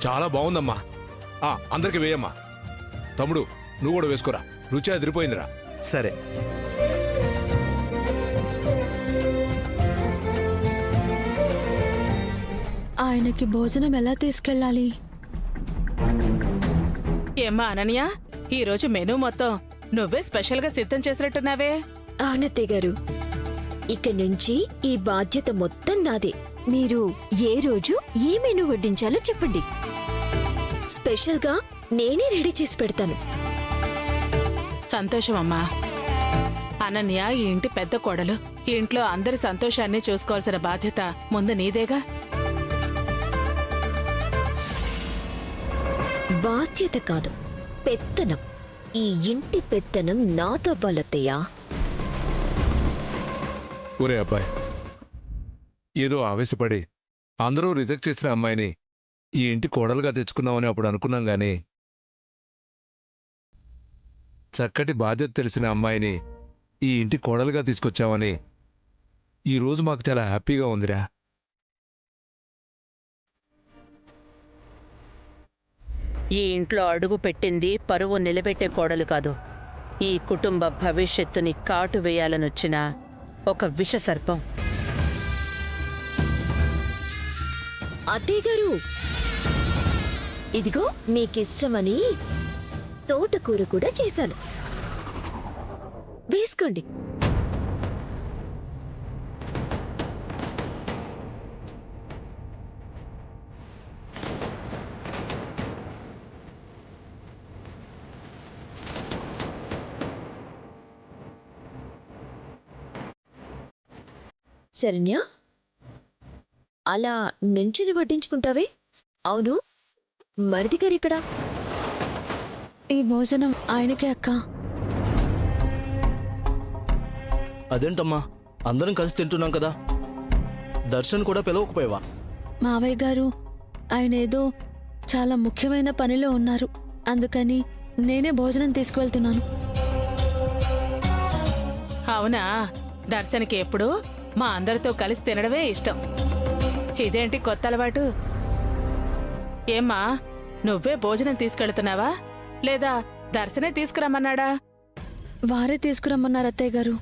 చాలా బాగుందమ్మా. అందరికి వేయమ్మా. తమ్ముడు నువ్వు కూడా వేసుకోరా, రుచి అదిరిపోయిందిరా. సరే. ఆయనకి భోజనం ఎలా తీసుకెళ్ళాలి? ఏమ్మా అనన్య, ఈరోజు మెనూ మొత్తం నువ్వే స్పెషల్ గా సిద్ధం చేసినట్టున్నావే. అవునత్తయ్య గారు, ఇక నుంచి ఈ బాధ్యత మొత్తం నాదే. మీరు ఏ రోజు ఏ మెనూ వడ్డించాలో చెప్పండి, స్పెషల్ గా నేనే రెడీ చేసి పెడతాను. సంతోషమమ్మా. అనన్య ఈ ఇంటి పెద్ద కోడలు. ఈ ఇంట్లో అందరి సంతోషాన్ని చూసుకోవాల్సిన బాధ్యత ముందు నీదేగా. బాధ్యత కాదు, పెత్తనం. ఈ ఇంటి పెత్తనం నాతో బాలత్తయ్యా. ఒరే అబ్బాయి, ఏదో ఆవేశపడి అందరూ రిజెక్ట్ చేసిన అమ్మాయిని ఈ ఇంటి కోడలుగా తెచ్చుకుందామని అప్పుడు అనుకున్నాం గాని, చక్కటి బాధ్యత తెలిసిన అమ్మాయిని ఈ ఇంటి కోడలుగా తీసుకొచ్చామని ఈరోజు మాకు చాలా హ్యాపీగా ఉందిరా. ఈ ఇంట్లో అడుగు పెట్టింది పరువు నిలబెట్టే కోడలు కాదు, ఈ కుటుంబ భవిష్యత్తుని కాటు వేయాలనొచ్చిన ఒక విషసర్పం. అత్తయ్య గారు, ఇదిగో మీకిష్టమని తోటకూర కూడా చేశాను, వేసుకోండి. శరణ్య, అలా నుంచుని వడ్డించుకుంటావే? అవును, మరిది గారు ఇక్కడ? ఈ భోజనం ఆయనకే అక్క. అదేంటమ్మా, అందరం కలిసి తింటున్నాం కదా, దర్శన్ కూడా పిలవకపోయావా? మావయ్య గారు ఆయన ఏదో చాలా ముఖ్యమైన పనిలో ఉన్నారు, అందుకని నేనే భోజనం తీసుకువెళ్తున్నాను. అవునా, దర్శన్కి ఎప్పుడు మా అందరితో కలిసి తినడమే ఇష్టం. ఇదేంటి కొత్త అలవాటు? ఏమ్మా, నువ్వే భోజనం తీసుకెళ్తున్నావా లేదా దర్శనే తీసుకురమ్మన్నాడా? వారే తీసుకురమ్మన్నారు అత్తయ్య గారు.